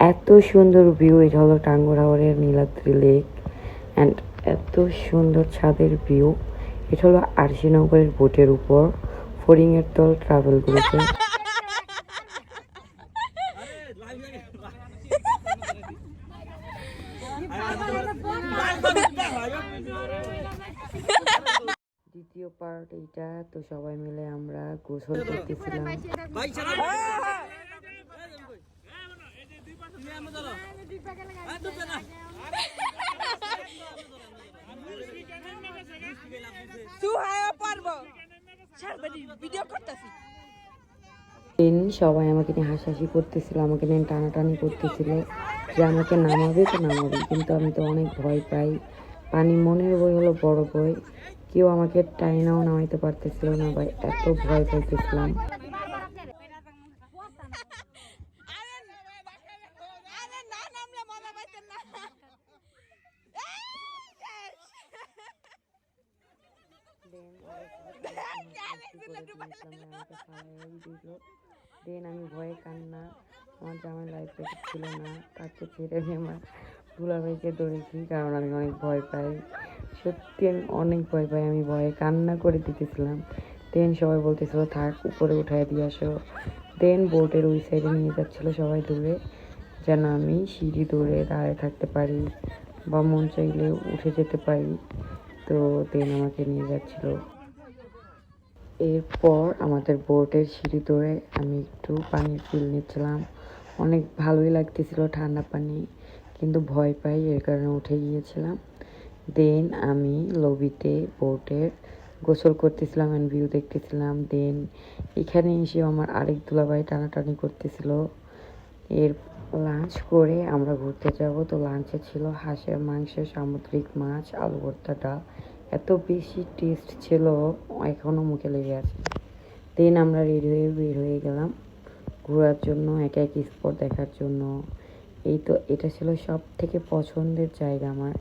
এত সুন্দর ভিউ। এটা হলো টাঙ্গুয়ার হাওরের নীলাদ্রি লেক অ্যান্ড এত সুন্দর ছাদের ভিউ। এটা হলো আরশিনগরের বোটের উপর ফড়িংয়ের তল ট্রাভেল গ্রুপে। দ্বিতীয় পার্ট এইটা। তো সবাই মিলে আমরা গোসল করতেছিলাম। সবাই আমাকে নিয়ে হাসাহাসি করতেছিল, আমাকে নিয়ে টানাটানি করতেছিল যে আমাকে নামাবে তো নামাবে, কিন্তু আমি তো অনেক ভয় পাই। পানি মনের বই হলো বড় বই, কেউ আমাকে টাইনাও নামাইতে পারতেছিল না ভাই, এত ভয় পাইতেছিলাম। দেন আমি ভয়ে কান্না, আমার জামাই লাইফ জ্যাকেট ছিল না, তাকে ছেড়ে দিয়ে আমার দুলাভাইকে ধরেছি, কারণ আমি অনেক ভয় পাই। সত্যি আমি অনেক ভয় পাই, আমি ভয়ে কান্না করে দিতেছিলাম। দেন সবাই বলতেছিল থাক উপরে উঠায় দিয়ে আসো। দেন বোটের ওই সাইডে নিয়ে যাচ্ছিলো সবাই দূরে, যেন আমি সিঁড়ি দূরে দাঁড়ায় থাকতে পারি বা মন চাইলে উঠে যেতে পারি। তো দেন আমাকে নিয়ে যাচ্ছিলো। এরপর আমাদের বোটের সিঁড়ি ধরে আমি একটু পানির ফিল নিচ্ছিলাম। অনেক ভালোই লাগতেছিল ঠান্ডা পানি, কিন্তু ভয় পাই, এর কারণে উঠে গিয়েছিলাম। দেন আমি লবিতে বোটের গোসল করতেছিলাম অ্যান্ড ভিউ দেখতেছিলাম। দেন এখানে এসে আমার আরেক দুলাভাই টানাটানি করতেছিল। এর লাঞ্চ করে আমরা ঘুরতে যাব। তো লাঞ্চে ছিল হাঁসের মাংস, সামুদ্রিক মাছ, আলু ভর্তা, ডাল। এত বেশি টেস্ট ছিল, এখনও মুখে লেগে আছে। দেন আমরা রেডি হয়ে বের হয়ে গেলাম ঘোরার জন্য, এক এক স্পট দেখার জন্য। এই তো এটা ছিল সব থেকে পছন্দের জায়গা আমার,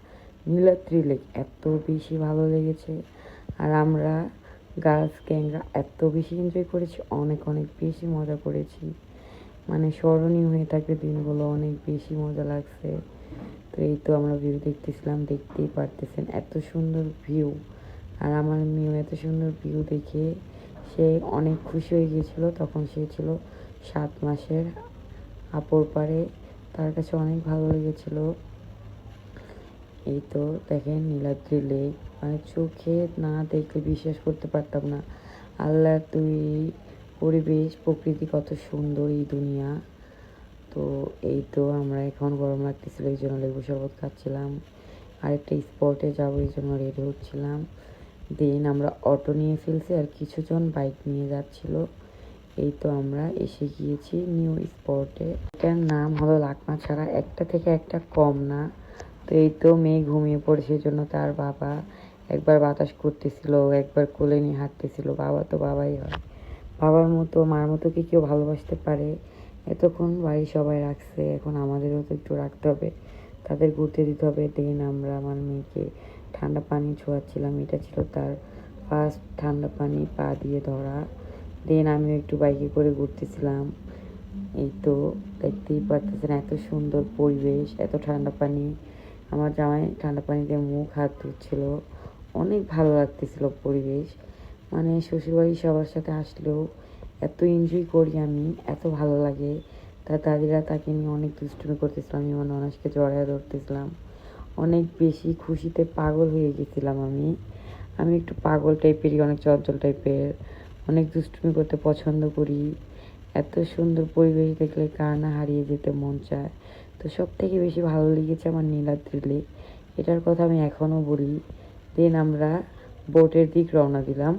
নীলাদ্রি লেক। এত বেশি ভালো লেগেছে, আর আমরা গার্লস গ্যাংরা এত বেশি এনজয় করেছি, অনেক অনেক বেশি মজা করেছি। মানে স্মরণীয় হয়ে থাকবে দিনগুলো, অনেক বেশি মজা লাগছে। তো এই তো আমরা ভিউ দেখতেছিলাম, দেখতেই পারতেছেন এত সুন্দর ভিউ। আর আমার মেয়েও এত সুন্দর ভিউ দেখে সে অনেক খুশি হয়ে গিয়েছিল। তখন সে ছিল 7 মাসের, আপুর পারে, তার কাছে অনেক ভালো লেগেছিল। এই তো দেখেন নীলাদ্রি লেক, মানে চোখে না দেখলে বিশ্বাস করতে পারতাম না। আল্লাহ তুই পরিবেশ প্রকৃতি কত সুন্দর এই দুনিয়া। তো এই তো আমরা এখন গরম লাগতেছিল, এই জন্য লেবু শরবত খাচ্ছিলাম। আরেকটা স্পটে যাবো এই জন্য রেডি হচ্ছিলাম। দেন আমরা অটো নিয়ে ফেলছি আর কিছুজন বাইক নিয়ে যাচ্ছিল। এই তো আমরা এসে গিয়েছি নিউ স্পটে। এটার নাম হলো লাকমাছড়া, একটা থেকে একটা কম না। তো এই তো মেয়ে ঘুমিয়ে পড়ে, জন্য তার বাবা একবার বাতাস করতেছিল, একবার কোলে নিয়ে হাঁটতেছিল। বাবা তো বাবাই হয়, বাবার মতো মার মতো কি কেউ ভালোবাসতে পারে? এতক্ষণ বাড়ির সবাই রাখছে, এখন আমাদেরও তো একটু রাখতে হবে, তাদের ঘুরতে দিতে হবে। দেন আমরা আমার মেয়েকে ঠান্ডা পানি ছোঁয়াচ্ছিলাম, এটা ছিল তার ফার্স্ট ঠান্ডা পানি পা দিয়ে ধরা। দেন আমিও একটু বাইকে করে ঘুরতেছিলাম। এই তো দেখতেই পারতেছেন এত সুন্দর পরিবেশ, এত ঠান্ডা পানি। আমার জামাই ঠান্ডা পানিতে মুখ হাত ধুচ্ছিল, অনেক ভালো লাগতেছিল পরিবেশ। মানে শ্বশুরবাড়ি সবার সাথে আসলেও এত এনজয় করি আমি, এত ভালো লাগে। তার দাদিরা তাকে নিয়ে অনেক দুষ্টুমি করতেছিলাম, আমি আমার ননাসকে জড়ায় ধরতেছিলাম। অনেক বেশি খুশিতে পাগল হয়ে গেছিলাম আমি। আমি একটু পাগল টাইপেরই, অনেক চঞ্চল টাইপের, অনেক দুষ্টুমি করতে পছন্দ করি। এত সুন্দর পরিবেশ দেখলে কার না হারিয়ে যেতে মন চায়। তো সব থেকে বেশি ভালো লেগেছে আমার নীলাদ্রি লেক, এটার কথা আমি এখনও বলি। দেন আমরা বোটের দিক রওনা দিলাম।